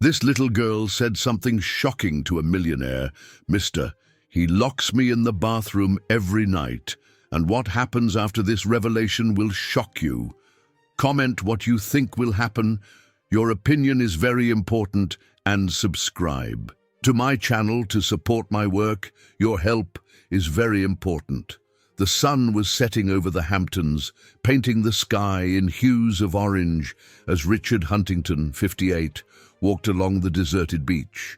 This little girl said something shocking to a millionaire. Mister, he locks me in the bathroom every night, and what happens after this revelation will shock you. Comment what you think will happen. Your opinion is very important, and subscribe to my channel to support my work. Your help is very important. The sun was setting over the Hamptons, painting the sky in hues of orange as Richard Huntington, 58, walked along the deserted beach.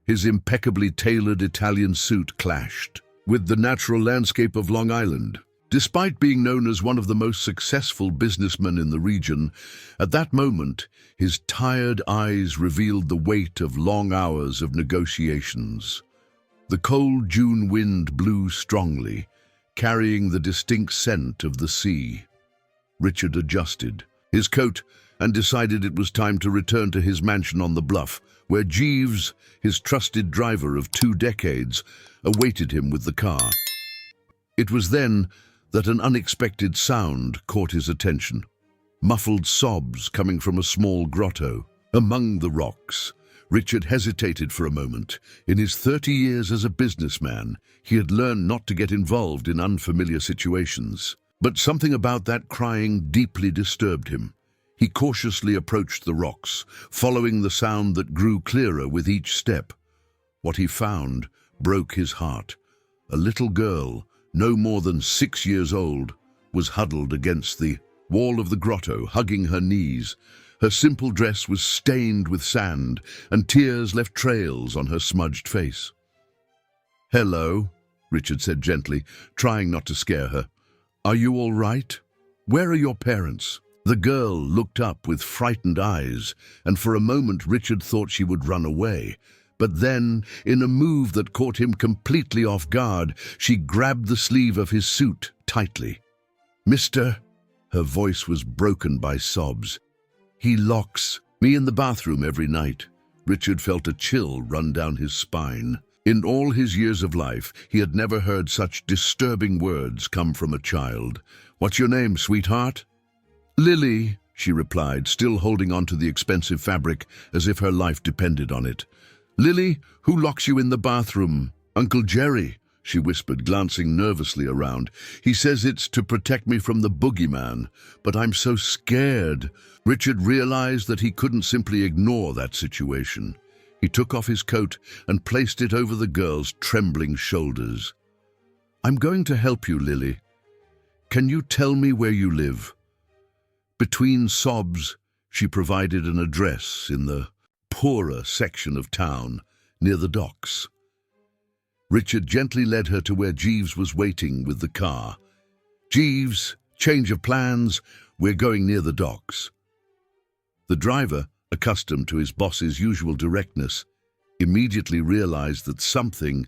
His impeccably tailored Italian suit clashed with the natural landscape of Long Island. Despite being known as one of the most successful businessmen in the region, at that moment, his tired eyes revealed the weight of long hours of negotiations. The cold June wind blew strongly, carrying the distinct scent of the sea. Richard adjusted his coat and decided it was time to return to his mansion on the bluff, where Jeeves, his trusted driver of 2 decades, awaited him with the car. It was then that an unexpected sound caught his attention. Muffled sobs coming from a small grotto among the rocks. Richard hesitated for a moment. In his 30 years as a businessman, he had learned not to get involved in unfamiliar situations. But something about that crying deeply disturbed him. He cautiously approached the rocks, following the sound that grew clearer with each step. What he found broke his heart. A little girl, no more than 6 years old, was huddled against the wall of the grotto, hugging her knees. Her simple dress was stained with sand, and tears left trails on her smudged face. "Hello," Richard said gently, trying not to scare her. "Are you all right? Where are your parents?" The girl looked up with frightened eyes, and for a moment Richard thought she would run away. But then, in a move that caught him completely off guard, she grabbed the sleeve of his suit tightly. "Mister," her voice was broken by sobs, "he locks me in the bathroom every night." Richard felt a chill run down his spine. In all his years of life, he had never heard such disturbing words come from a child. "What's your name, sweetheart?" "Lily," she replied, still holding on to the expensive fabric as if her life depended on it. "Lily, who locks you in the bathroom?" "Uncle Jerry," she whispered, glancing nervously around. "He says it's to protect me from the boogeyman, but I'm so scared." Richard realized that he couldn't simply ignore that situation. He took off his coat and placed it over the girl's trembling shoulders. "I'm going to help you, Lily. Can you tell me where you live?" Between sobs, she provided an address in the poorer section of town, near the docks. Richard gently led her to where Jeeves was waiting with the car. "Jeeves, change of plans, we're going near the docks." The driver, accustomed to his boss's usual directness, immediately realized that something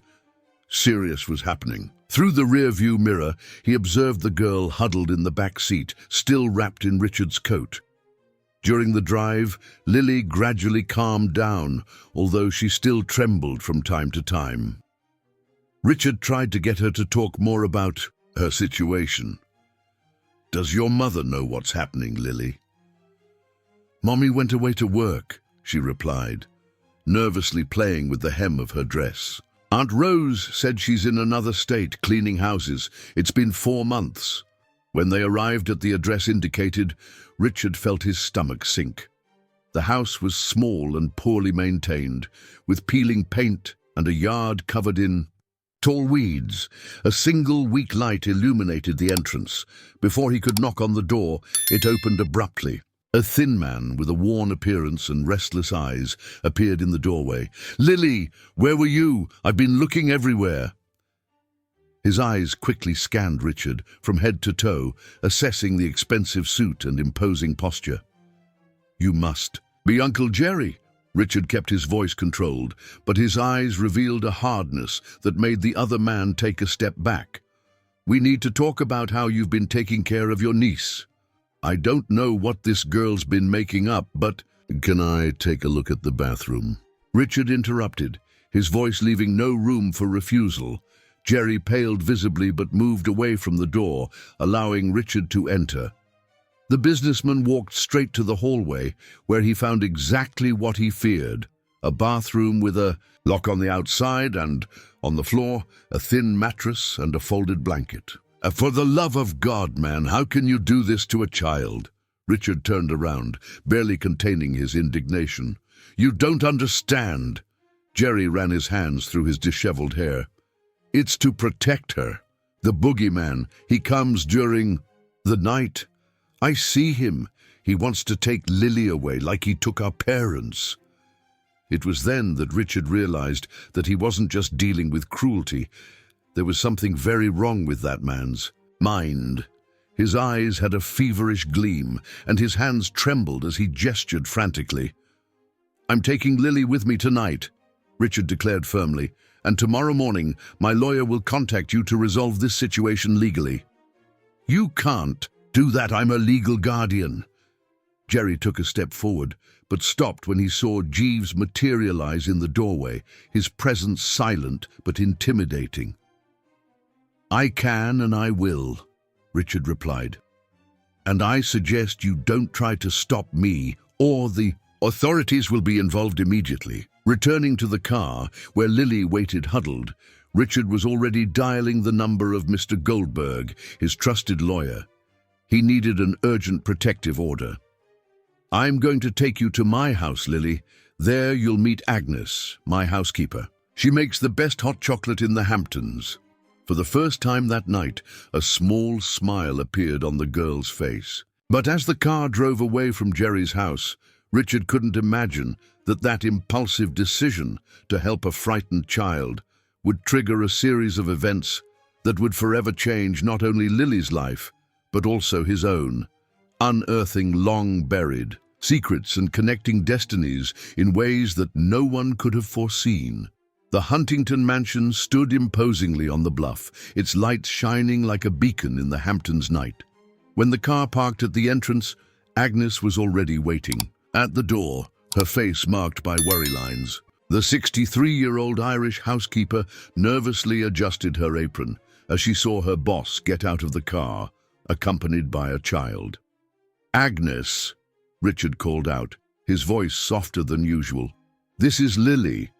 serious was happening. Through the rear-view mirror, he observed the girl huddled in the back seat, still wrapped in Richard's coat. During the drive, Lily gradually calmed down, although she still trembled from time to time. Richard tried to get her to talk more about her situation. "Does your mother know what's happening, Lily?" "Mommy went away to work," she replied, nervously playing with the hem of her dress. "Aunt Rose said she's in another state, cleaning houses. It's been 4 months." When they arrived at the address indicated, Richard felt his stomach sink. The house was small and poorly maintained, with peeling paint and a yard covered in tall weeds. A single weak light illuminated the entrance. Before he could knock on the door, it opened abruptly. A thin man with a worn appearance and restless eyes appeared in the doorway. "Lily, where were you? I've been looking everywhere." His eyes quickly scanned Richard from head to toe, assessing the expensive suit and imposing posture. "You must be Uncle Jerry." Richard kept his voice controlled, but his eyes revealed a hardness that made the other man take a step back. "We need to talk about how you've been taking care of your niece. I don't know what this girl's been making up, but—" "Can I take a look at the bathroom?" Richard interrupted, his voice leaving no room for refusal. Jerry paled visibly but moved away from the door, allowing Richard to enter. The businessman walked straight to the hallway, where he found exactly what he feared: a bathroom with a lock on the outside and, on the floor, a thin mattress and a folded blanket. For the love of God, man, how can you do this to a child?" Richard turned around, barely containing his indignation. "You don't understand." Jerry ran his hands through his disheveled hair. "It's to protect her. The boogeyman, he comes during the night. I see him. He wants to take Lily away like he took our parents." It was then that Richard realized that he wasn't just dealing with cruelty. There was something very wrong with that man's mind. His eyes had a feverish gleam, and his hands trembled as he gestured frantically. "I'm taking Lily with me tonight," Richard declared firmly, "and tomorrow morning my lawyer will contact you to resolve this situation legally." "You can't do that. I'm a legal guardian." Jerry took a step forward, but stopped when he saw Jeeves materialize in the doorway, his presence silent but intimidating. "I can and I will," Richard replied. "And I suggest you don't try to stop me, or the authorities will be involved immediately." Returning to the car, where Lily waited huddled, Richard was already dialing the number of Mr. Goldberg, his trusted lawyer. He needed an urgent protective order. "I'm going to take you to my house, Lily. There you'll meet Agnes, my housekeeper. She makes the best hot chocolate in the Hamptons." For the first time that night, a small smile appeared on the girl's face. But as the car drove away from Jerry's house, Richard couldn't imagine that impulsive decision to help a frightened child would trigger a series of events that would forever change not only Lily's life, but also his own, unearthing long-buried secrets and connecting destinies in ways that no one could have foreseen. The Huntington mansion stood imposingly on the bluff, its lights shining like a beacon in the Hamptons' night. When the car parked at the entrance, Agnes was already waiting. At the door, her face marked by worry lines, the 63-year-old Irish housekeeper nervously adjusted her apron as she saw her boss get out of the car, accompanied by a child. "Agnes," Richard called out, his voice softer than usual. "This is Lily.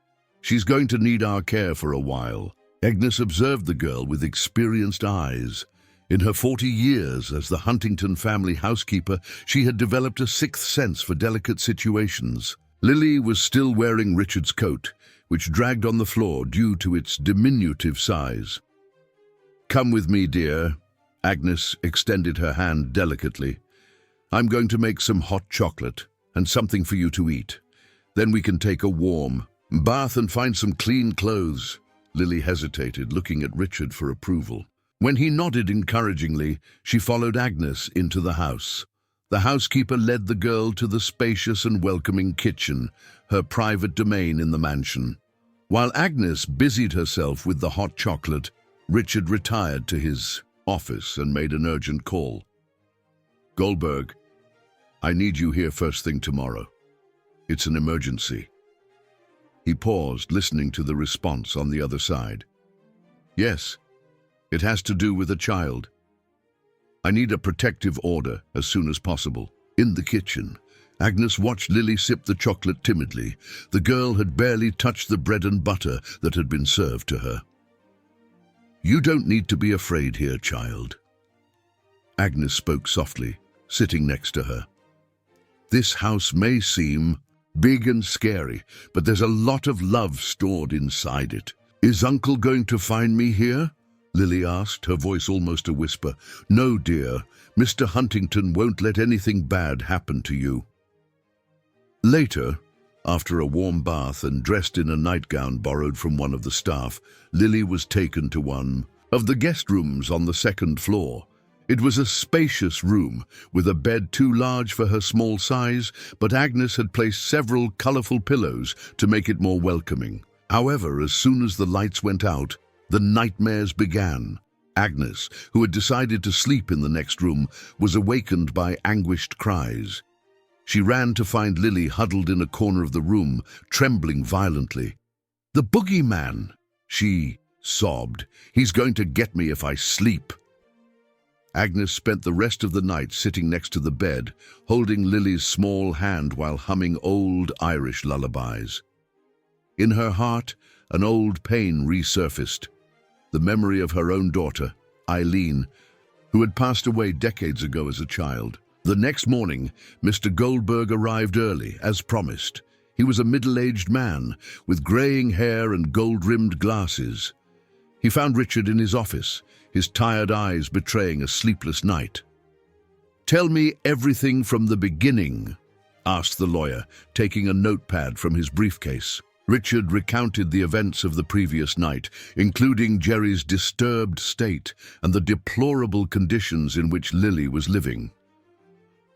She's going to need our care for a while." Agnes observed the girl with experienced eyes. In her 40 years as the Huntington family housekeeper, she had developed a sixth sense for delicate situations. Lily was still wearing Richard's coat, which dragged on the floor due to its diminutive size. "Come with me, dear." Agnes extended her hand delicately. "I'm going to make some hot chocolate and something for you to eat. Then we can take a warm bath and find some clean clothes." Lily hesitated, looking at Richard for approval. When he nodded encouragingly, she followed Agnes into the house. The housekeeper led the girl to the spacious and welcoming kitchen, her private domain in the mansion. While Agnes busied herself with the hot chocolate, Richard retired to his office and made an urgent call. "Goldberg, I need you here first thing tomorrow. It's an emergency." He paused, listening to the response on the other side. "Yes, it has to do with a child. I need a protective order as soon as possible." In the kitchen, Agnes watched Lily sip the chocolate timidly. The girl had barely touched the bread and butter that had been served to her. "You don't need to be afraid here, child." Agnes spoke softly, sitting next to her. "This house may seem big and scary, but there's a lot of love stored inside it." "Is Uncle going to find me here?" Lily asked, her voice almost a whisper. "No, dear. Mr. Huntington won't let anything bad happen to you." Later, after a warm bath and dressed in a nightgown borrowed from one of the staff, Lily was taken to one of the guest rooms on the second floor. It was a spacious room, with a bed too large for her small size, but Agnes had placed several colorful pillows to make it more welcoming. However, as soon as the lights went out, the nightmares began. Agnes, who had decided to sleep in the next room, was awakened by anguished cries. She ran to find Lily huddled in a corner of the room, trembling violently. "The boogeyman!" she sobbed. "He's going to get me if I sleep." Agnes spent the rest of the night sitting next to the bed, holding Lily's small hand while humming old Irish lullabies. In her heart, an old pain resurfaced, the memory of her own daughter, Eileen, who had passed away decades ago as a child. The next morning, Mr. Goldberg arrived early, as promised. He was a middle-aged man, with graying hair and gold-rimmed glasses. He found Richard in his office, his tired eyes betraying a sleepless night. "Tell me everything from the beginning," asked the lawyer, taking a notepad from his briefcase. Richard recounted the events of the previous night, including Jerry's disturbed state and the deplorable conditions in which Lily was living.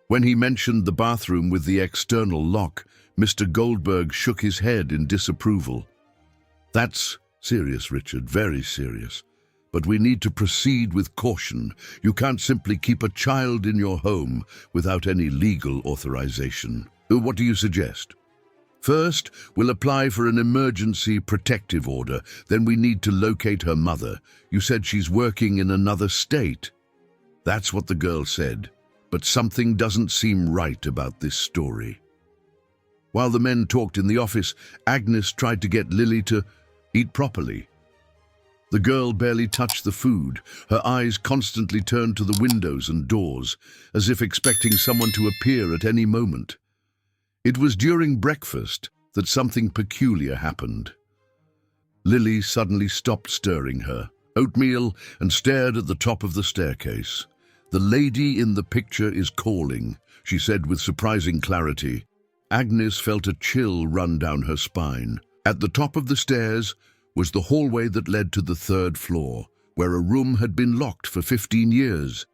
When he mentioned the bathroom with the external lock, Mr. Goldberg shook his head in disapproval. "That's serious, Richard, very serious. But we need to proceed with caution. You can't simply keep a child in your home without any legal authorization. What do you suggest?" "First, we'll apply for an emergency protective order. Then we need to locate her mother. You said she's working in another state." "That's what the girl said. But something doesn't seem right about this story." While the men talked in the office, Agnes tried to get Lily to eat properly. The girl barely touched the food. Her eyes constantly turned to the windows and doors, as if expecting someone to appear at any moment. It was during breakfast that something peculiar happened. Lily suddenly stopped stirring her oatmeal and stared at the top of the staircase. "The lady in the picture is calling," she said with surprising clarity. Agnes felt a chill run down her spine. At the top of the stairs was the hallway that led to the third floor, where a room had been locked for 15 years.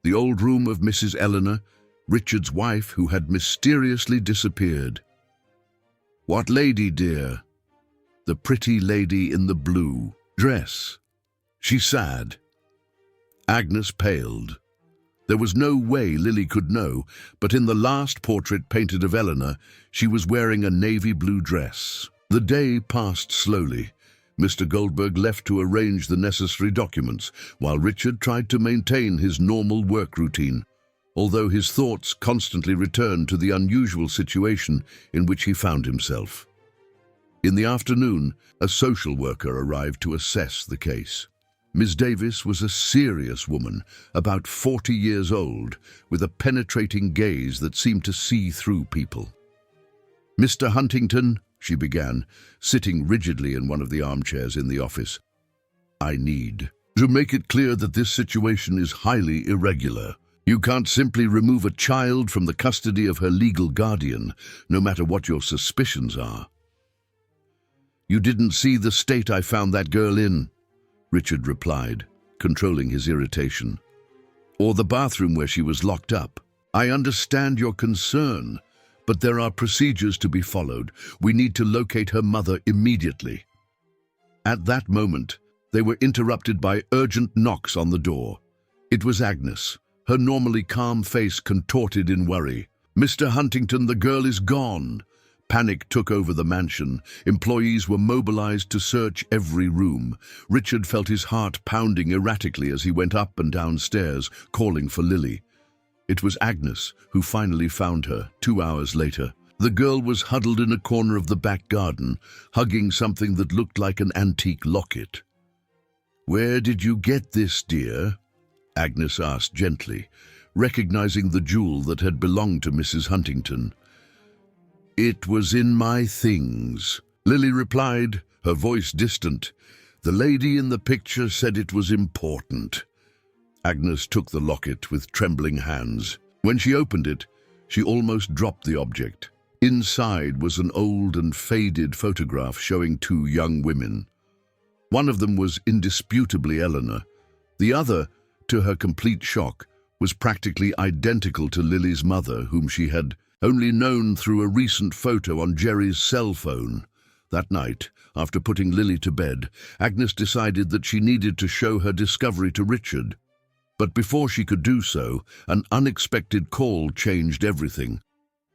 The old room of Mrs. Eleanor, Richard's wife, who had mysteriously disappeared. "What lady, dear?" "The pretty lady in the blue dress." She's sad. Agnes paled. There was no way Lily could know, but in the last portrait painted of Eleanor, she was wearing a navy blue dress. The day passed slowly. Mr. Goldberg left to arrange the necessary documents, while Richard tried to maintain his normal work routine, although his thoughts constantly returned to the unusual situation in which he found himself. In the afternoon, a social worker arrived to assess the case. Ms. Davis was a serious woman, about 40 years old, with a penetrating gaze that seemed to see through people. "Mr. Huntington," she began, sitting rigidly in one of the armchairs in the office, "I need to make it clear that this situation is highly irregular. You can't simply remove a child from the custody of her legal guardian, no matter what your suspicions are." "You didn't see the state I found that girl in," Richard replied, controlling his irritation. "Or the bathroom where she was locked up. I understand your concern, but there are procedures to be followed. We need to locate her mother immediately." At that moment, they were interrupted by urgent knocks on the door. It was Agnes, her normally calm face contorted in worry. "Mr. Huntington, the girl is gone." Panic took over the mansion. Employees were mobilized to search every room. Richard felt his heart pounding erratically as he went up and down stairs, calling for Lily. It was Agnes who finally found her 2 hours later. The girl was huddled in a corner of the back garden, hugging something that looked like an antique locket. "Where did you get this, dear?" Agnes asked gently, recognizing the jewel that had belonged to Mrs. Huntington. "It was in my things," Lily replied, her voice distant. "The lady in the picture said it was important." Agnes took the locket with trembling hands. When she opened it, she almost dropped the object. Inside was an old and faded photograph showing 2 young women. One of them was indisputably Eleanor. The other, to her complete shock, was practically identical to Lily's mother, whom she had only known through a recent photo on Jerry's cell phone. That night, after putting Lily to bed, Agnes decided that she needed to show her discovery to Richard. But before she could do so, an unexpected call changed everything.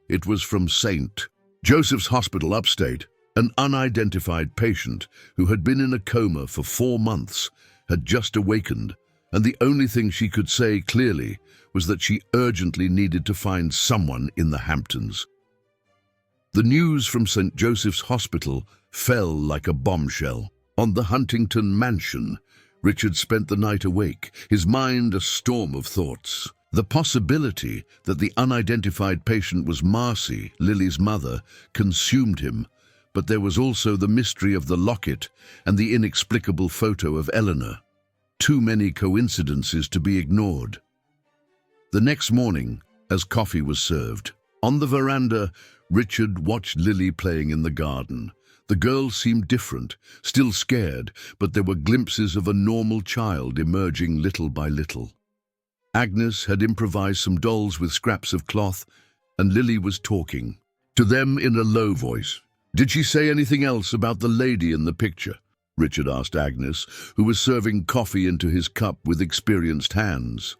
It was from St. Joseph's Hospital upstate. An unidentified patient who had been in a coma for 4 months had just awakened and the only thing she could say clearly was that she urgently needed to find someone in the Hamptons. The news from St. Joseph's Hospital fell like a bombshell. On the Huntington mansion, Richard spent the night awake, his mind a storm of thoughts. The possibility that the unidentified patient was Marcy, Lily's mother, consumed him, but there was also the mystery of the locket and the inexplicable photo of Eleanor. Too many coincidences to be ignored. The next morning, as coffee was served, on the veranda, Richard watched Lily playing in the garden. The girl seemed different, still scared, but there were glimpses of a normal child emerging little by little. Agnes had improvised some dolls with scraps of cloth, and Lily was talking to them in a low voice. "Did she say anything else about the lady in the picture?" Richard asked Agnes, who was serving coffee into his cup with experienced hands.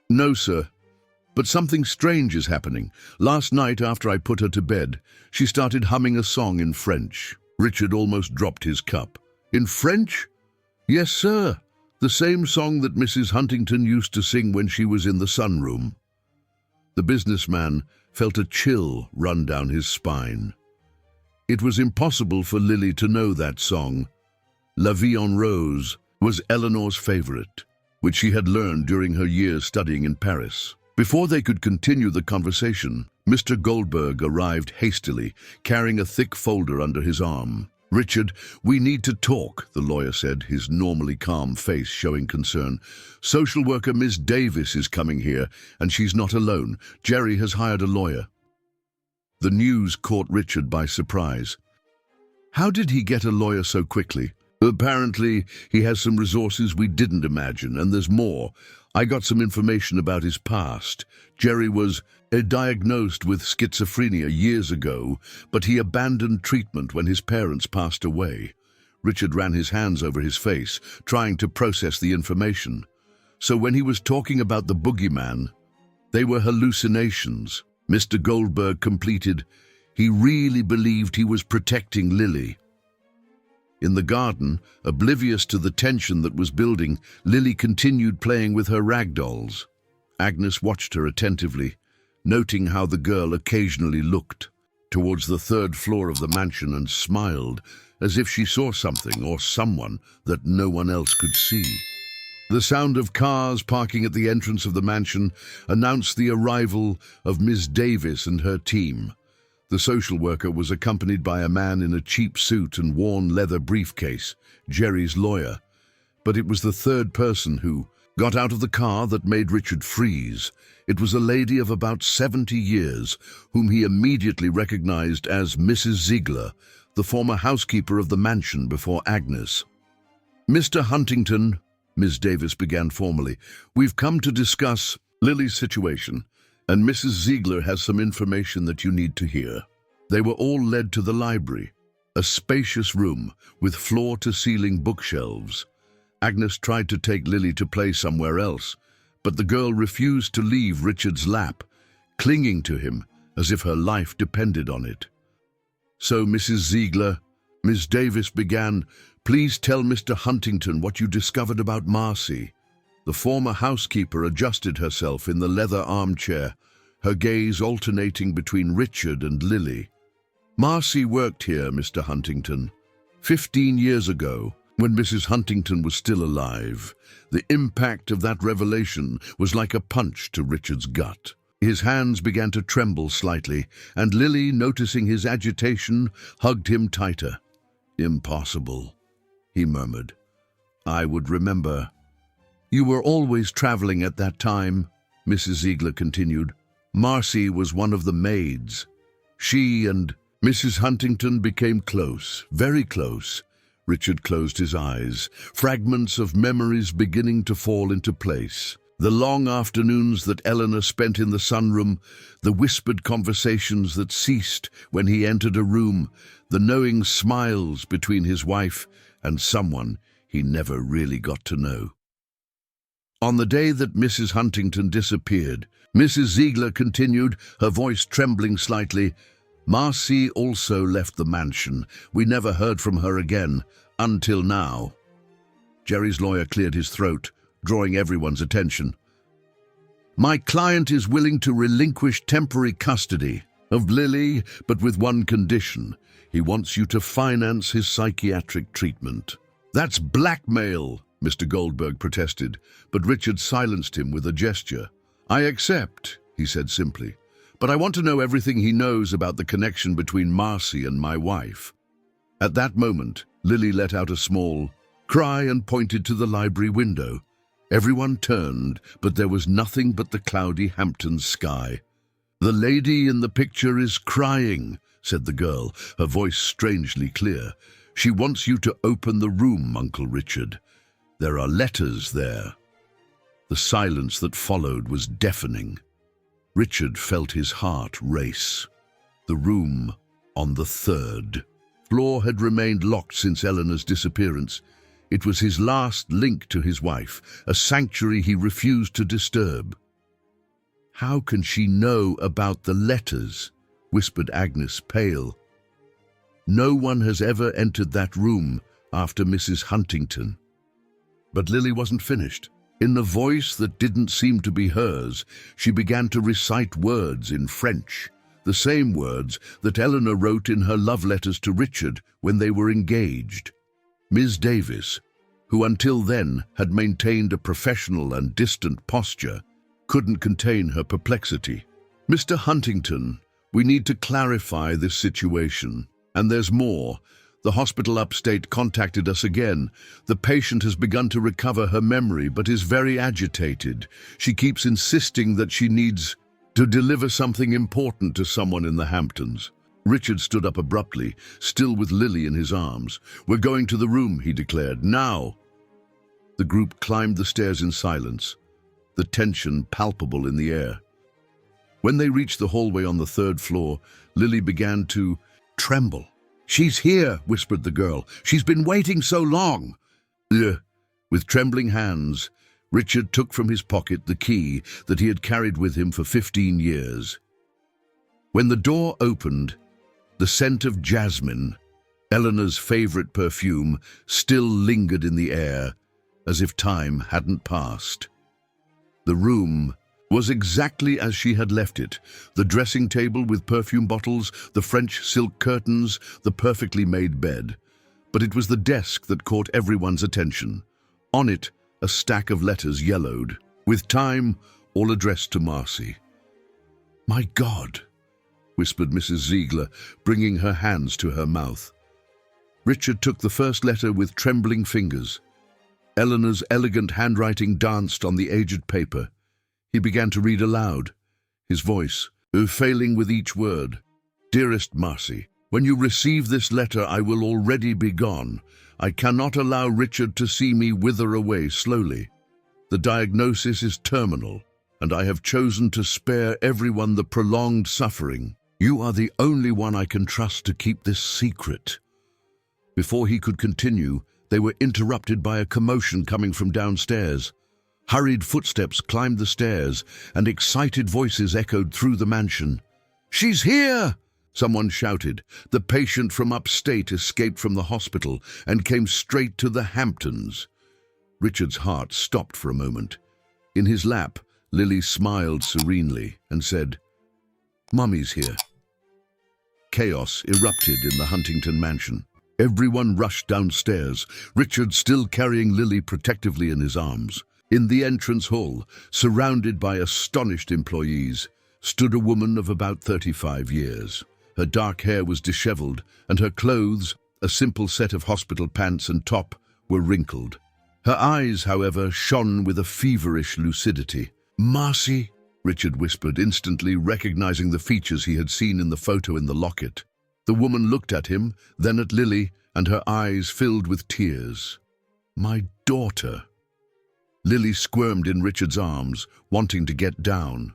"No, sir. But something strange is happening. Last night, after I put her to bed, she started humming a song in French." Richard almost dropped his cup. "In French?" "Yes, sir. The same song that Mrs. Huntington used to sing when she was in the sunroom." The businessman felt a chill run down his spine. It was impossible for Lily to know that song. La Vie en Rose was Eleanor's favorite, which she had learned during her years studying in Paris. Before they could continue the conversation, Mr. Goldberg arrived hastily, carrying a thick folder under his arm. "Richard, we need to talk," the lawyer said, his normally calm face showing concern. "Social worker Miss Davis is coming here, and she's not alone. Jerry has hired a lawyer." The news caught Richard by surprise. How did he get a lawyer so quickly? "Apparently, he has some resources we didn't imagine, and there's more. I got some information about his past. Jerry was diagnosed with schizophrenia years ago, but he abandoned treatment when his parents passed away." Richard ran his hands over his face, trying to process the information. "So when he was talking about the boogeyman, they were hallucinations." Mr. Goldberg completed, "He really believed he was protecting Lily." In the garden, oblivious to the tension that was building, Lily continued playing with her rag dolls. Agnes watched her attentively, noting how the girl occasionally looked towards the third floor of the mansion and smiled, as if she saw something or someone that no one else could see. The sound of cars parking at the entrance of the mansion announced the arrival of Miss Davis and her team. The social worker was accompanied by a man in a cheap suit and worn leather briefcase, Jerry's lawyer. But it was the third person who got out of the car that made Richard freeze. It was a lady of about 70 years, whom he immediately recognized as Mrs. Ziegler, the former housekeeper of the mansion before Agnes. "Mr. Huntington," Ms. Davis began formally, "we've come to discuss Lily's situation, and Mrs. Ziegler has some information that you need to hear." They were all led to the library, a spacious room with floor-to-ceiling bookshelves. Agnes tried to take Lily to play somewhere else, but the girl refused to leave Richard's lap, clinging to him as if her life depended on it. "So, Mrs. Ziegler," Ms. Davis began, "please tell Mr. Huntington what you discovered about Marcy." The former housekeeper adjusted herself in the leather armchair, her gaze alternating between Richard and Lily. "Marcy worked here, Mr. Huntington, 15 years ago, when Mrs. Huntington was still alive." The impact of that revelation was like a punch to Richard's gut. His hands began to tremble slightly, and Lily, noticing his agitation, hugged him tighter. "Impossible," he murmured. "I would remember." "You were always traveling at that time," Mrs. Ziegler continued. "Marcy was one of the maids. She and Mrs. Huntington became close, very close." Richard closed his eyes, fragments of memories beginning to fall into place. The long afternoons that Eleanor spent in the sunroom, the whispered conversations that ceased when he entered a room, the knowing smiles between his wife and someone he never really got to know. On the day that Mrs. Huntington disappeared, Mrs. Ziegler continued, her voice trembling slightly, "Marcy also left the mansion. We never heard from her again, until now." Jerry's lawyer cleared his throat. drawing everyone's attention. "My client is willing to relinquish temporary custody of Lily, but with one condition. He wants you to finance his psychiatric treatment." "That's blackmail," Mr. Goldberg protested, but Richard silenced him with a gesture. "I accept," he said simply, "but I want to know everything he knows about the connection between Marcy and my wife." At that moment, Lily let out a small cry and pointed to the library window. Everyone turned, but there was nothing but the cloudy Hampton sky. "The lady in the picture is crying," said the girl, her voice strangely clear. "She wants you to open the room, Uncle Richard. There are letters there." The silence that followed was deafening. Richard felt his heart race. The room on the third floor had remained locked since Eleanor's disappearance. It was his last link to his wife, a sanctuary he refused to disturb. "How can she know about the letters?" whispered Agnes, pale. "No one has ever entered that room after Mrs. Huntington." But Lily wasn't finished. In the voice that didn't seem to be hers, she began to recite words in French, the same words that Eleanor wrote in her love letters to Richard when they were engaged. Ms. Davis, who until then had maintained a professional and distant posture, couldn't contain her perplexity. "Mr. Huntington, we need to clarify this situation. And there's more. The hospital upstate contacted us again. The patient has begun to recover her memory but is very agitated. She keeps insisting that she needs to deliver something important to someone in the Hamptons." Richard stood up abruptly, still with Lily in his arms. "We're going to the room," he declared. "Now!" The group climbed the stairs in silence, the tension palpable in the air. When they reached the hallway on the third floor, Lily began to tremble. "She's here," whispered the girl. "She's been waiting so long." With trembling hands, Richard took from his pocket the key that he had carried with him for 15 years. When the door opened, the scent of jasmine, Eleanor's favorite perfume, still lingered in the air, as if time hadn't passed. The room was exactly as she had left it. The dressing table with perfume bottles, the French silk curtains, the perfectly made bed. But it was the desk that caught everyone's attention. On it, a stack of letters yellowed, with time, all addressed to Marcy. "My God," whispered Mrs. Ziegler, bringing her hands to her mouth. Richard took the first letter with trembling fingers. Eleanor's elegant handwriting danced on the aged paper. He began to read aloud, his voice failing with each word. "Dearest Marcy, when you receive this letter I will already be gone. I cannot allow Richard to see me wither away slowly. The diagnosis is terminal, and I have chosen to spare everyone the prolonged suffering. You are the only one I can trust to keep this secret." Before he could continue, they were interrupted by a commotion coming from downstairs. Hurried footsteps climbed the stairs, and excited voices echoed through the mansion. "She's here!" someone shouted. The patient from upstate escaped from the hospital and came straight to the Hamptons. Richard's heart stopped for a moment. In his lap, Lily smiled serenely and said, "Mummy's here." Chaos erupted in the Huntington mansion. Everyone rushed downstairs, Richard still carrying Lily protectively in his arms. In the entrance hall, surrounded by astonished employees, stood a woman of about 35 years. Her dark hair was disheveled, and her clothes, a simple set of hospital pants and top, were wrinkled. Her eyes, however, shone with a feverish lucidity. "Marcy," Richard whispered, instantly recognizing the features he had seen in the photo in the locket. The woman looked at him, then at Lily, and her eyes filled with tears. "My daughter." Lily squirmed in Richard's arms, wanting to get down.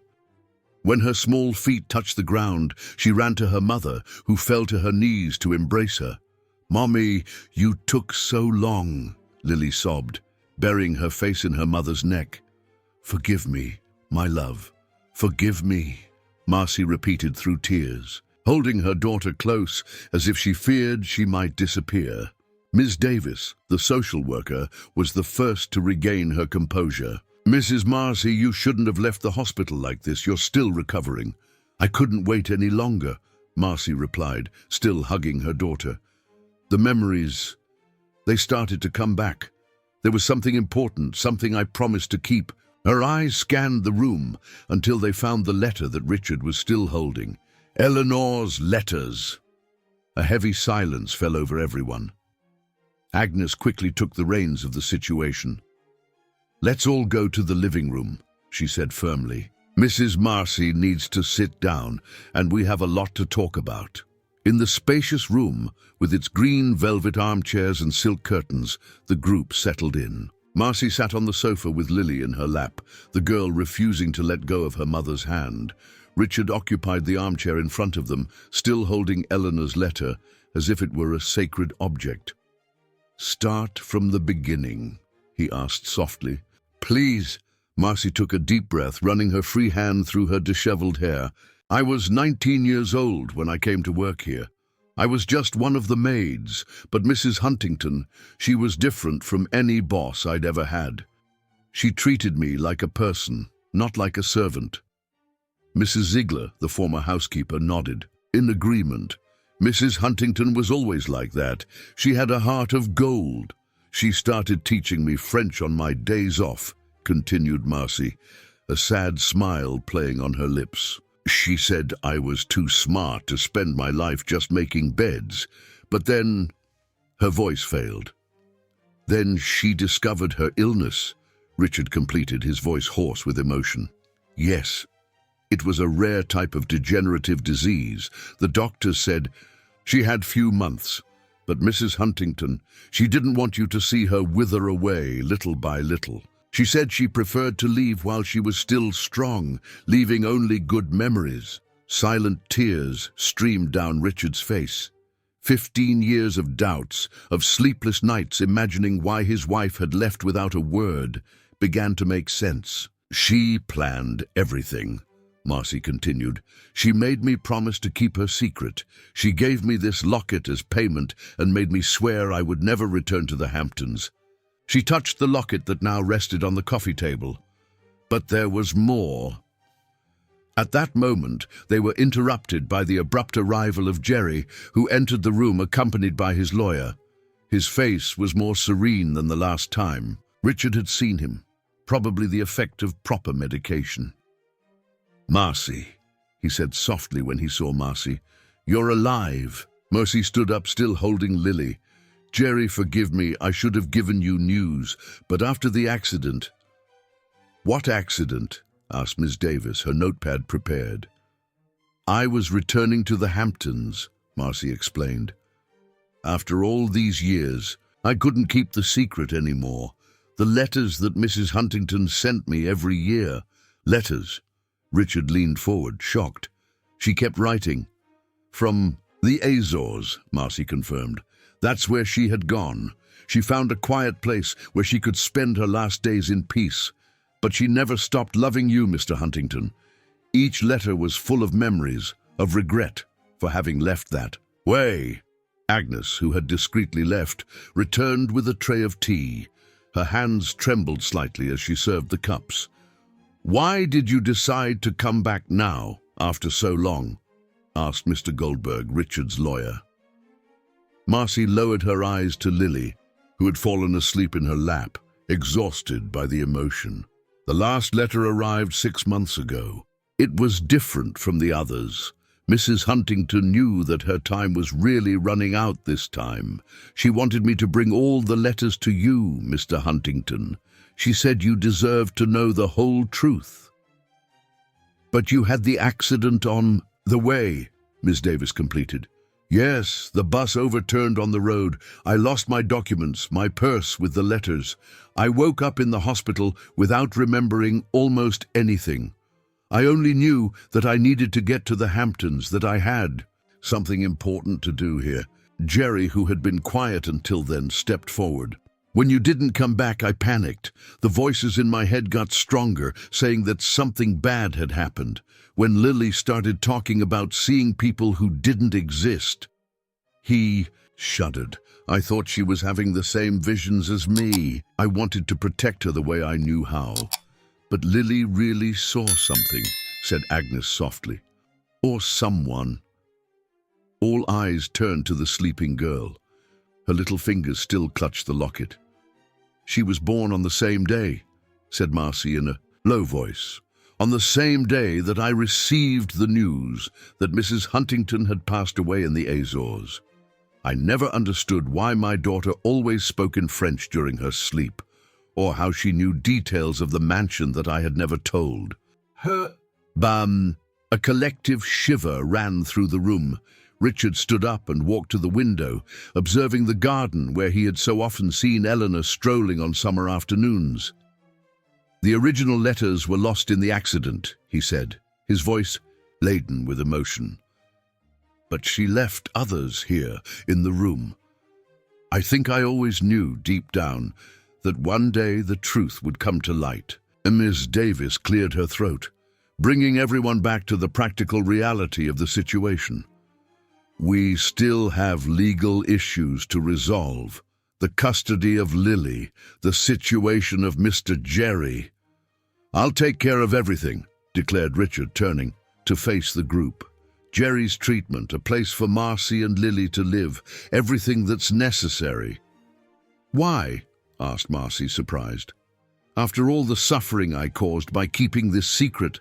When her small feet touched the ground, she ran to her mother, who fell to her knees to embrace her. "Mommy, you took so long," Lily sobbed, burying her face in her mother's neck. "Forgive me, my love. Forgive me," Marcy repeated through tears, holding her daughter close as if she feared she might disappear. Miss Davis, the social worker, was the first to regain her composure. "Mrs. Marcy, you shouldn't have left the hospital like this. You're still recovering." "I couldn't wait any longer," Marcy replied, still hugging her daughter. "The memories, they started to come back. There was something important, something I promised to keep." Her eyes scanned the room until they found the letter that Richard was still holding. Eleanor's letters. A heavy silence fell over everyone. Agnes quickly took the reins of the situation. "Let's all go to the living room," she said firmly. "Mrs. Marcy needs to sit down, and we have a lot to talk about." In the spacious room, with its green velvet armchairs and silk curtains, the group settled in. Marcy sat on the sofa with Lily in her lap, the girl refusing to let go of her mother's hand. Richard occupied the armchair in front of them, still holding Eleanor's letter, as if it were a sacred object. "Start from the beginning," he asked softly. "Please." Marcy took a deep breath, running her free hand through her disheveled hair. "I was 19 years old when I came to work here. I was just one of the maids, but Mrs. Huntington, she was different from any boss I'd ever had. She treated me like a person, not like a servant." Mrs. Ziegler, the former housekeeper, nodded. In agreement. "Mrs. Huntington was always like that. She had a heart of gold. She started teaching me French on my days off," continued Marcy, a sad smile playing on her lips. "She said I was too smart to spend my life just making beds, but then..." Her voice failed. "Then she discovered her illness," Richard completed, his voice hoarse with emotion. "Yes, it was a rare type of degenerative disease. The doctors said she had few months, but Mrs. Huntington, she didn't want you to see her wither away little by little. She said she preferred to leave while she was still strong, leaving only good memories." Silent tears streamed down Richard's face. 15 years of doubts, of sleepless nights imagining why his wife had left without a word, began to make sense. "She planned everything," Marcy continued. "She made me promise to keep her secret. She gave me this locket as payment and made me swear I would never return to the Hamptons." She touched the locket that now rested on the coffee table. But there was more. At that moment, they were interrupted by the abrupt arrival of Jerry, who entered the room accompanied by his lawyer. His face was more serene than the last time. Richard had seen him, probably the effect of proper medication. "Marcy," he said softly when he saw Marcy. "You're alive." Marcy stood up, still holding Lily. "Jerry, forgive me, I should have given you news, but after the accident..." "What accident?" asked Miss Davis, her notepad prepared. "I was returning to the Hamptons," Marcy explained. "After all these years, I couldn't keep the secret anymore. The letters that Mrs. Huntington sent me every year. Letters." Richard leaned forward, shocked. "She kept writing." "From the Azores," Marcy confirmed. "That's where she had gone. She found a quiet place where she could spend her last days in peace. But she never stopped loving you, Mr. Huntington. Each letter was full of memories, of regret for having left that way." Agnes, who had discreetly left, returned with a tray of tea. Her hands trembled slightly as she served the cups. "Why did you decide to come back now, after so long?" asked Mr. Goldberg, Richard's lawyer. Marcy lowered her eyes to Lily, who had fallen asleep in her lap, exhausted by the emotion. "The last letter arrived 6 months ago. It was different from the others. Mrs. Huntington knew that her time was really running out this time. She wanted me to bring all the letters to you, Mr. Huntington. She said you deserved to know the whole truth." "But you had the accident on the way," Miss Davis completed. "Yes, the bus overturned on the road. I lost my documents, my purse with the letters. I woke up in the hospital without remembering almost anything. I only knew that I needed to get to the Hamptons, that I had something important to do here." Jerry, who had been quiet until then, stepped forward. "When you didn't come back, I panicked. The voices in my head got stronger, saying that something bad had happened. When Lily started talking about seeing people who didn't exist, shuddered. I thought she was having the same visions as me. I wanted to protect her the way I knew how. But Lily really saw something, said Agnes softly. Or someone. All eyes turned to the sleeping girl. Her little fingers still clutched the locket. She was born on the same day, said Marcy in a low voice. On the same day that I received the news that Mrs. Huntington had passed away in the Azores. I never understood why my daughter always spoke in French during her sleep, or how she knew details of the mansion that I had never told. A collective shiver ran through the room. Richard stood up and walked to the window, observing the garden where he had so often seen Eleanor strolling on summer afternoons. The original letters were lost in the accident, he said, his voice laden with emotion. But she left others here in the room. I think I always knew deep down that one day the truth would come to light. And Miss Davis cleared her throat, bringing everyone back to the practical reality of the situation. We still have legal issues to resolve. The custody of Lily, the situation of Mr. Jerry. I'll take care of everything, declared Richard, turning to face the group. Jerry's treatment, a place for Marcy and Lily to live, everything that's necessary. Why? Asked Marcy, surprised. After all the suffering I caused by keeping this secret.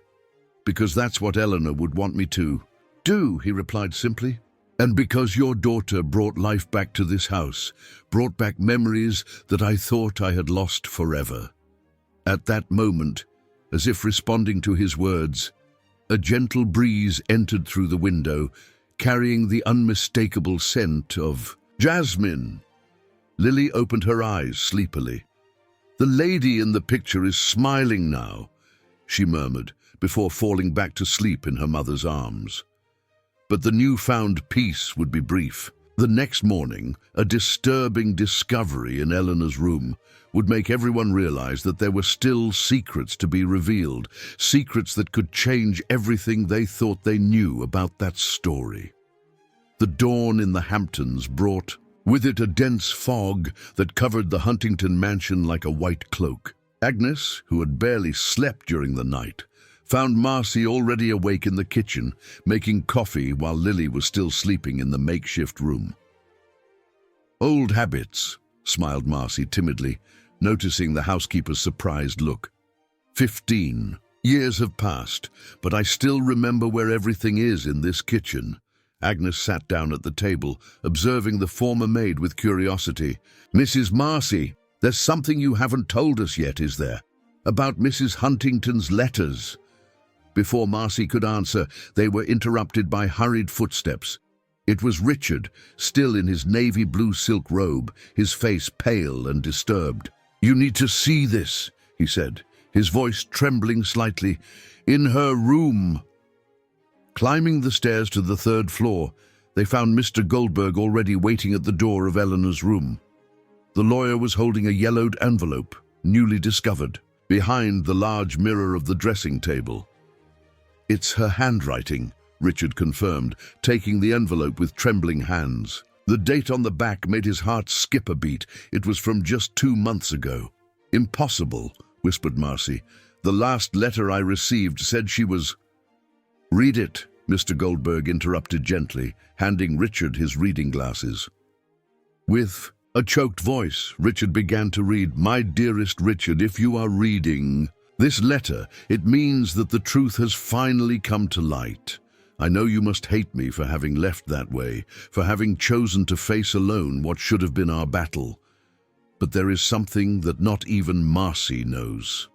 Because that's what Eleanor would want me to do, he replied simply. And because your daughter brought life back to this house, brought back memories that I thought I had lost forever. At that moment, as if responding to his words, a gentle breeze entered through the window, carrying the unmistakable scent of jasmine. Lily opened her eyes sleepily. The lady in the picture is smiling now, she murmured, before falling back to sleep in her mother's arms. But the newfound peace would be brief. The next morning, a disturbing discovery in Eleanor's room would make everyone realize that there were still secrets to be revealed, secrets that could change everything they thought they knew about that story. The dawn in the Hamptons brought with it a dense fog that covered the Huntington mansion like a white cloak. Agnes, who had barely slept during the night, found Marcy already awake in the kitchen, making coffee while Lily was still sleeping in the makeshift room. Old habits, smiled Marcy timidly, noticing the housekeeper's surprised look. 15 years have passed, but I still remember where everything is in this kitchen. Agnes sat down at the table, observing the former maid with curiosity. Mrs. Marcy, there's something you haven't told us yet, is there? About Mrs. Huntington's letters. Before Marcy could answer, they were interrupted by hurried footsteps. It was Richard, still in his navy blue silk robe, his face pale and disturbed. You need to see this, he said, his voice trembling slightly. In her room. Climbing the stairs to the third floor, they found Mr. Goldberg already waiting at the door of Eleanor's room. The lawyer was holding a yellowed envelope, newly discovered, behind the large mirror of the dressing table. It's her handwriting, Richard confirmed, taking the envelope with trembling hands. The date on the back made his heart skip a beat. It was from just 2 months ago. Impossible, whispered Marcy. The last letter I received said she was... Read it, Mr. Goldberg interrupted gently, handing Richard his reading glasses. With a choked voice, Richard began to read, My dearest Richard, if you are reading this letter, it means that the truth has finally come to light. I know you must hate me for having left that way, for having chosen to face alone what should have been our battle. But there is something that not even Marcy knows.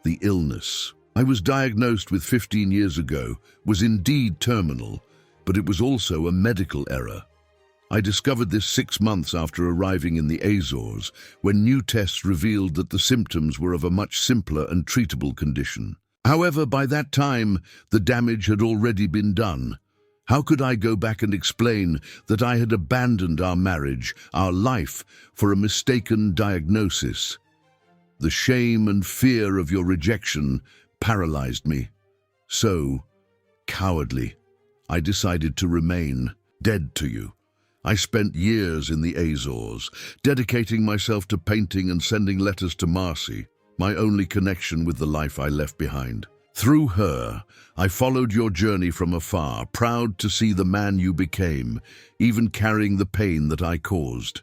The illness I was diagnosed with 15 years ago was indeed terminal, but it was also a medical error. I discovered this 6 months after arriving in the Azores, when new tests revealed that the symptoms were of a much simpler and treatable condition. However, by that time, the damage had already been done. How could I go back and explain that I had abandoned our marriage, our life, for a mistaken diagnosis? The shame and fear of your rejection paralyzed me. So, cowardly, I decided to remain dead to you. I spent years in the Azores, dedicating myself to painting and sending letters to Marcy, my only connection with the life I left behind. Through her, I followed your journey from afar, proud to see the man you became, even carrying the pain that I caused.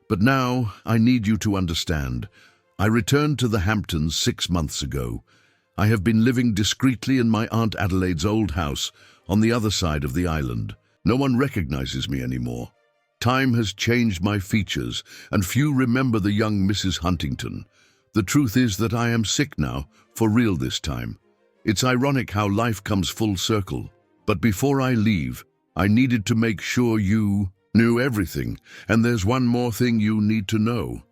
But now, I need you to understand. I returned to the Hamptons 6 months ago. I have been living discreetly in my Aunt Adelaide's old house on the other side of the island. No one recognizes me anymore. Time has changed my features, and few remember the young Mrs. Huntington. The truth is that I am sick now, for real this time. It's ironic how life comes full circle. But before I leave, I needed to make sure you knew everything, and there's one more thing you need to know.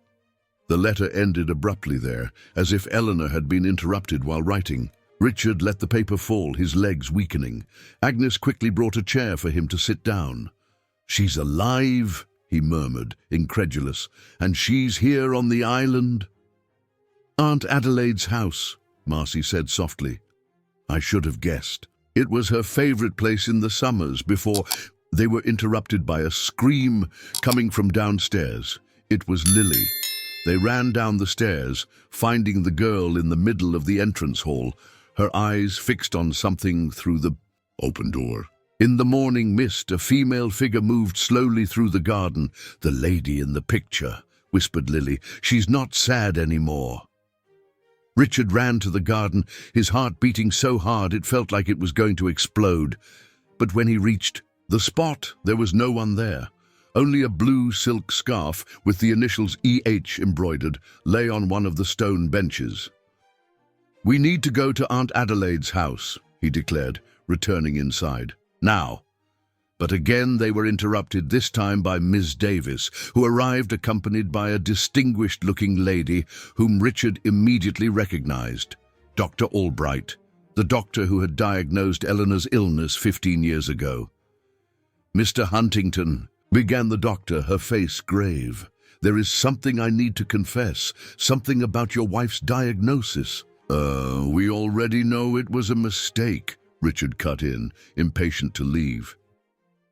The letter ended abruptly there, as if Eleanor had been interrupted while writing. Richard let the paper fall, his legs weakening. Agnes quickly brought a chair for him to sit down. "She's alive," he murmured, incredulous, "and she's here on the island?" "Aunt Adelaide's house," Marcy said softly. I should have guessed. It was her favorite place in the summers before they were interrupted by a scream coming from downstairs. It was Lily. They ran down the stairs, finding the girl in the middle of the entrance hall, her eyes fixed on something through the open door. In the morning mist, a female figure moved slowly through the garden. "The lady in the picture," whispered Lily. "She's not sad anymore." Richard ran to the garden, his heart beating so hard it felt like it was going to explode. But when he reached the spot, there was no one there. Only a blue silk scarf with the initials EH embroidered lay on one of the stone benches. "We need to go to Aunt Adelaide's house," he declared, returning inside. "Now." But again they were interrupted, this time by Ms. Davis, who arrived accompanied by a distinguished-looking lady whom Richard immediately recognized. Dr. Albright, the doctor who had diagnosed Eleanor's illness 15 years ago. "Mr. Huntington," began the doctor, her face grave, "there is something I need to confess, something about your wife's diagnosis." We already know it was a mistake," Richard cut in, impatient to leave.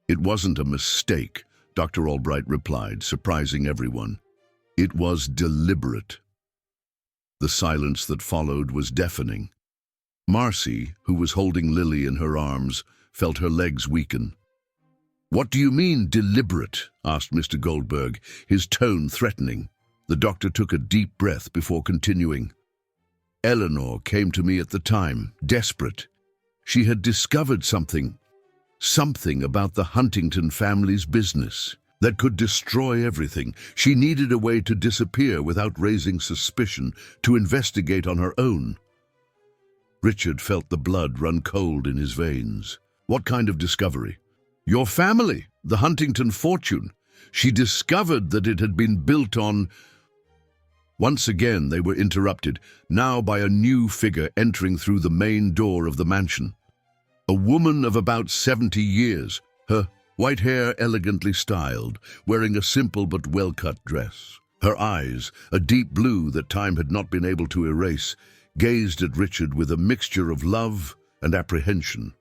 "It wasn't a mistake," Dr. Albright replied, surprising everyone. "It was deliberate." The silence that followed was deafening. Marcy, who was holding Lily in her arms, felt her legs weaken. "What do you mean, deliberate?" asked Mr. Goldberg, his tone threatening. The doctor took a deep breath before continuing. "Eleanor came to me at the time, desperate. She had discovered something about the Huntington family's business that could destroy everything. She needed a way to disappear without raising suspicion, to investigate on her own." Richard felt the blood run cold in his veins. "What kind of discovery?" "Your family, the Huntington fortune. She discovered that it had been built on—" Once again they were interrupted, now by a new figure entering through the main door of the mansion. A woman of about 70 years, her white hair elegantly styled, wearing a simple but well-cut dress. Her eyes, a deep blue that time had not been able to erase, gazed at Richard with a mixture of love and apprehension.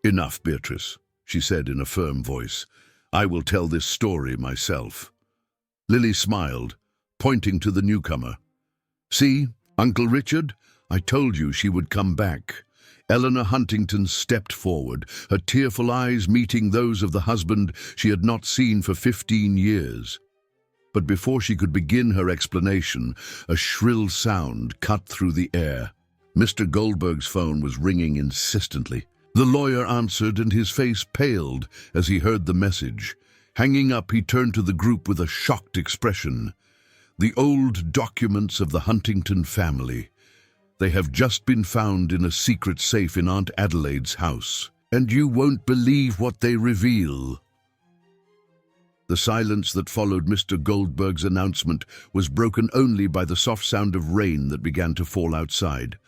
"Enough, Beatrice," she said in a firm voice. "I will tell this story myself." Lily smiled, pointing to the newcomer. "See, Uncle Richard, I told you she would come back." Eleanor Huntington stepped forward, her tearful eyes meeting those of the husband she had not seen for 15 years. But before she could begin her explanation, a shrill sound cut through the air. Mr. Goldberg's phone was ringing insistently. The lawyer answered, and his face paled as he heard the message. Hanging up, he turned to the group with a shocked expression. "The old documents of the Huntington family. They have just been found in a secret safe in Aunt Adelaide's house. And you won't believe what they reveal." The silence that followed Mr. Goldberg's announcement was broken only by the soft sound of rain that began to fall outside.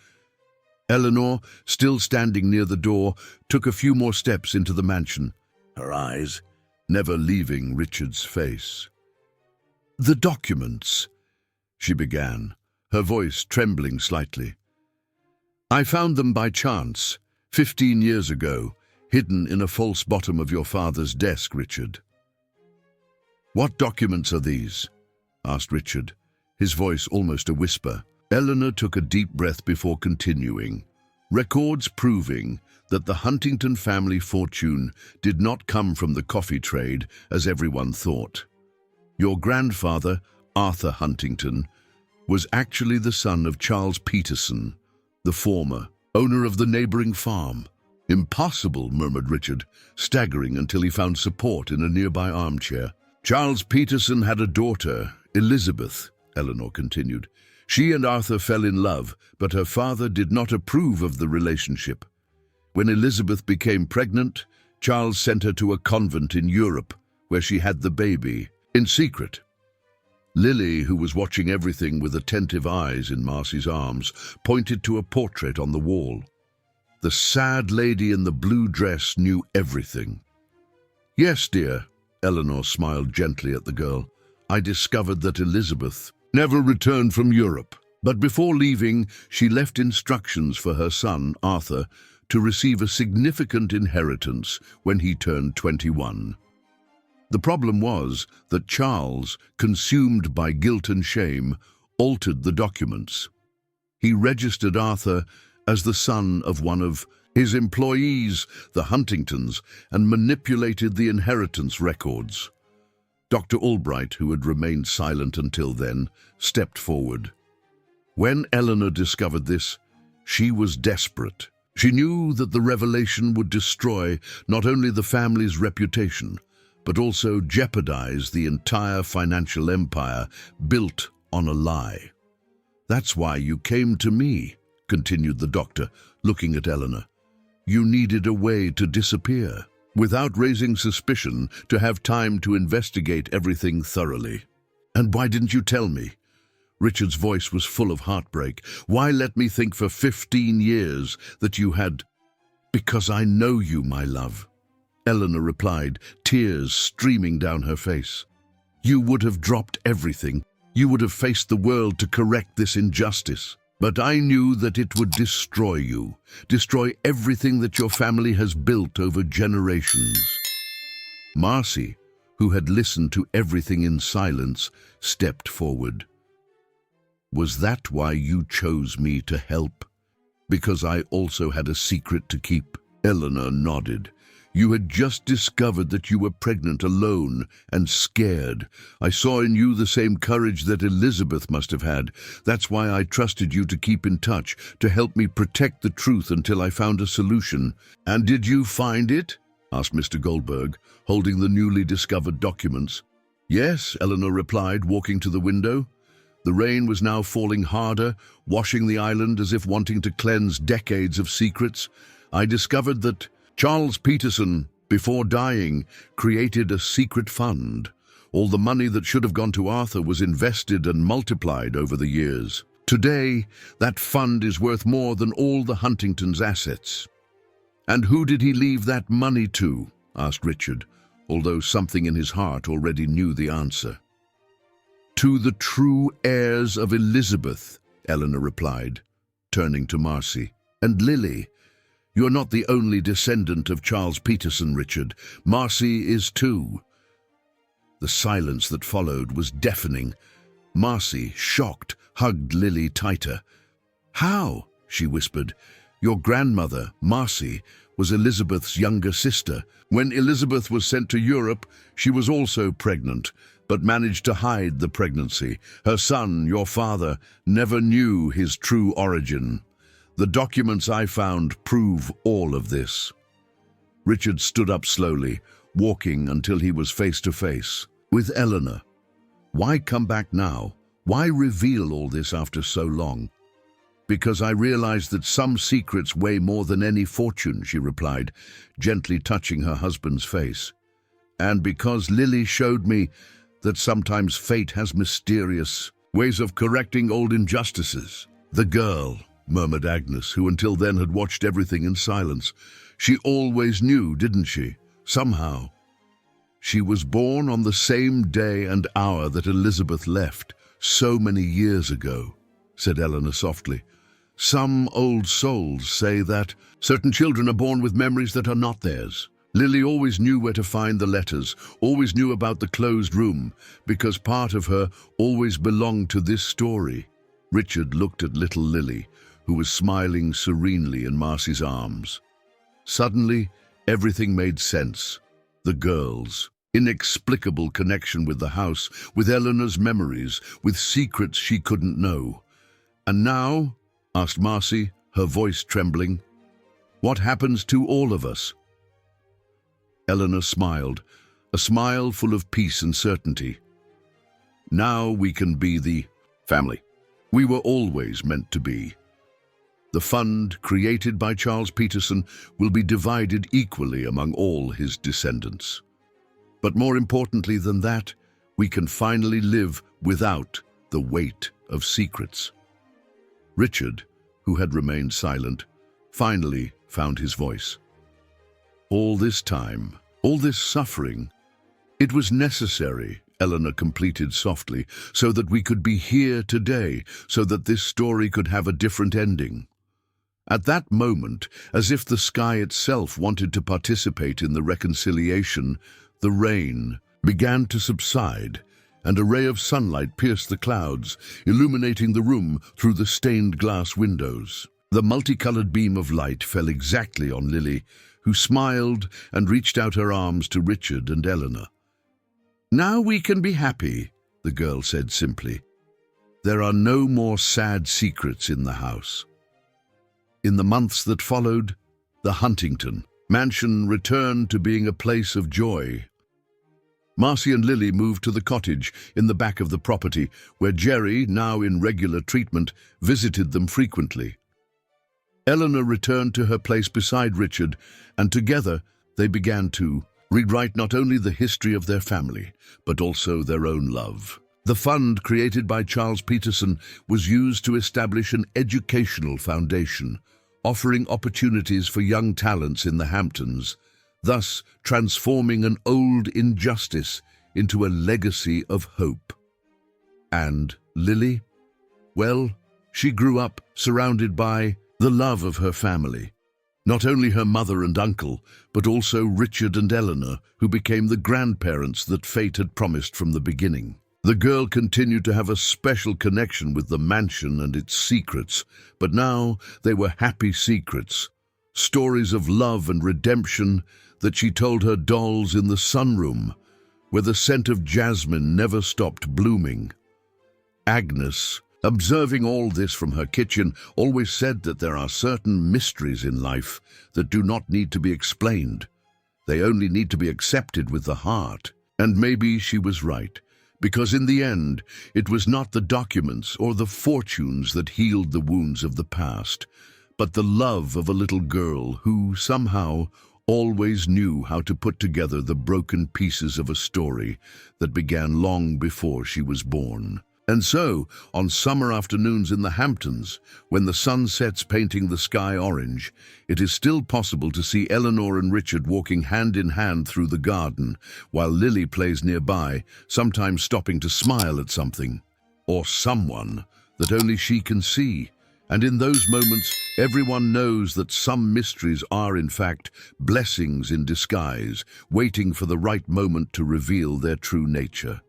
Eleanor, still standing near the door, took a few more steps into the mansion, her eyes never leaving Richard's face. "The documents," she began, her voice trembling slightly. "I found them by chance, 15 years ago, hidden in a false bottom of your father's desk, Richard." "What documents are these?" asked Richard, his voice almost a whisper. Eleanor took a deep breath before continuing. "Records proving that the Huntington family fortune did not come from the coffee trade, as everyone thought. Your grandfather, Arthur Huntington, was actually the son of Charles Peterson, the former owner of the neighboring farm." "Impossible," murmured Richard, staggering until he found support in a nearby armchair. "Charles Peterson had a daughter, Elizabeth," Eleanor continued. "She and Arthur fell in love, but her father did not approve of the relationship. When Elizabeth became pregnant, Charles sent her to a convent in Europe, where she had the baby, in secret." Lily, who was watching everything with attentive eyes in Marcy's arms, pointed to a portrait on the wall. The sad lady in the blue dress knew everything. "Yes, dear," Eleanor smiled gently at the girl. "I discovered that Elizabeth never returned from Europe. But before leaving, she left instructions for her son, Arthur, to receive a significant inheritance when he turned 21. The problem was that Charles, consumed by guilt and shame, altered the documents. He registered Arthur as the son of one of his employees, the Huntingtons, and manipulated the inheritance records. Dr. Albright, who had remained silent until then, stepped forward. When Eleanor discovered this, she was desperate. She knew that the revelation would destroy not only the family's reputation, but also jeopardize the entire financial empire built on a lie. "That's why you came to me," continued the doctor, looking at Eleanor. "You needed a way to disappear, without raising suspicion, to have time to investigate everything thoroughly. And why didn't you tell me?" Richard's voice was full of heartbreak. "Why let me think for 15 years that you had—" "Because I know you, my love," Eleanor replied, tears streaming down her face. "You would have dropped everything. You would have faced the world to correct this injustice. But I knew that it would destroy you, destroy everything that your family has built over generations." Marcy, who had listened to everything in silence, stepped forward. "Was that why you chose me to help? Because I also had a secret to keep?" Eleanor nodded. "You had just discovered that you were pregnant, alone and scared. I saw in you the same courage that Elizabeth must have had. That's why I trusted you to keep in touch, to help me protect the truth until I found a solution." "And did you find it?" asked Mr. Goldberg, holding the newly discovered documents. "Yes," Eleanor replied, walking to the window. The rain was now falling harder, washing the island as if wanting to cleanse decades of secrets. "I discovered that Charles Peterson, before dying, created a secret fund. All the money that should have gone to Arthur was invested and multiplied over the years. Today, that fund is worth more than all the Huntingtons' assets." "And who did he leave that money to?" asked Richard, although something in his heart already knew the answer. "To the true heirs of Elizabeth," Eleanor replied, turning to Marcy. "And Lily, you're not the only descendant of Charles Peterson, Richard. Marcy is too." The silence that followed was deafening. Marcy, shocked, hugged Lily tighter. "How?" she whispered. "Your grandmother, Marcy, was Elizabeth's younger sister. When Elizabeth was sent to Europe, she was also pregnant, but managed to hide the pregnancy. Her son, your father, never knew his true origin. The documents I found prove all of this." Richard stood up slowly, walking until he was face to face with Eleanor. "Why come back now? Why reveal all this after so long?" "Because I realized that some secrets weigh more than any fortune," she replied, gently touching her husband's face. "And because Lily showed me that sometimes fate has mysterious ways of correcting old injustices." "The girl," murmured Agnes, who until then had watched everything in silence. "She always knew, didn't she? Somehow." "She was born on the same day and hour that Elizabeth left, so many years ago," said Eleanor softly. "Some old souls say that certain children are born with memories that are not theirs, Lily always knew where to find the letters, always knew about the closed room, because part of her always belonged to this story. Richard looked at little Lily, who was smiling serenely in Marcy's arms. Suddenly, everything made sense. The girls, inexplicable connection with the house, with Eleanor's memories, with secrets she couldn't know. "And now," asked Marcy, her voice trembling, "what happens to all of us?" Eleanor smiled, a smile full of peace and certainty. "Now we can be the family we were always meant to be. The fund created by Charles Peterson will be divided equally among all his descendants. But more importantly than that, we can finally live without the weight of secrets." Richard, who had remained silent, finally found his voice. "All this time, all this suffering, it was necessary," Eleanor completed softly, "so that we could be here today, so that this story could have a different ending." At that moment, as if the sky itself wanted to participate in the reconciliation, the rain began to subside, and a ray of sunlight pierced the clouds, illuminating the room through the stained glass windows. The multicolored beam of light fell exactly on Lily, who smiled and reached out her arms to Richard and Eleanor. "Now we can be happy," the girl said simply. "There are no more sad secrets in the house." In the months that followed, the Huntington mansion returned to being a place of joy. Marcy and Lily moved to the cottage in the back of the property, where Jerry, now in regular treatment, visited them frequently. Eleanor returned to her place beside Richard, and together they began to rewrite not only the history of their family, but also their own love. The fund created by Charles Peterson was used to establish an educational foundation, offering opportunities for young talents in the Hamptons, thus transforming an old injustice into a legacy of hope. And Lily? Well, she grew up surrounded by the love of her family. Not only her mother and uncle, but also Richard and Eleanor, who became the grandparents that fate had promised from the beginning. The girl continued to have a special connection with the mansion and its secrets, but now they were happy secrets, stories of love and redemption that she told her dolls in the sunroom, where the scent of jasmine never stopped blooming. Agnes, observing all this from her kitchen, always said that there are certain mysteries in life that do not need to be explained. They only need to be accepted with the heart. And maybe she was right, because in the end, it was not the documents or the fortunes that healed the wounds of the past, but the love of a little girl who, somehow, always knew how to put together the broken pieces of a story that began long before she was born. And so, on summer afternoons in the Hamptons, when the sun sets painting the sky orange, it is still possible to see Eleanor and Richard walking hand in hand through the garden, while Lily plays nearby, sometimes stopping to smile at something, or someone, that only she can see. And in those moments, everyone knows that some mysteries are, in fact, blessings in disguise, waiting for the right moment to reveal their true nature.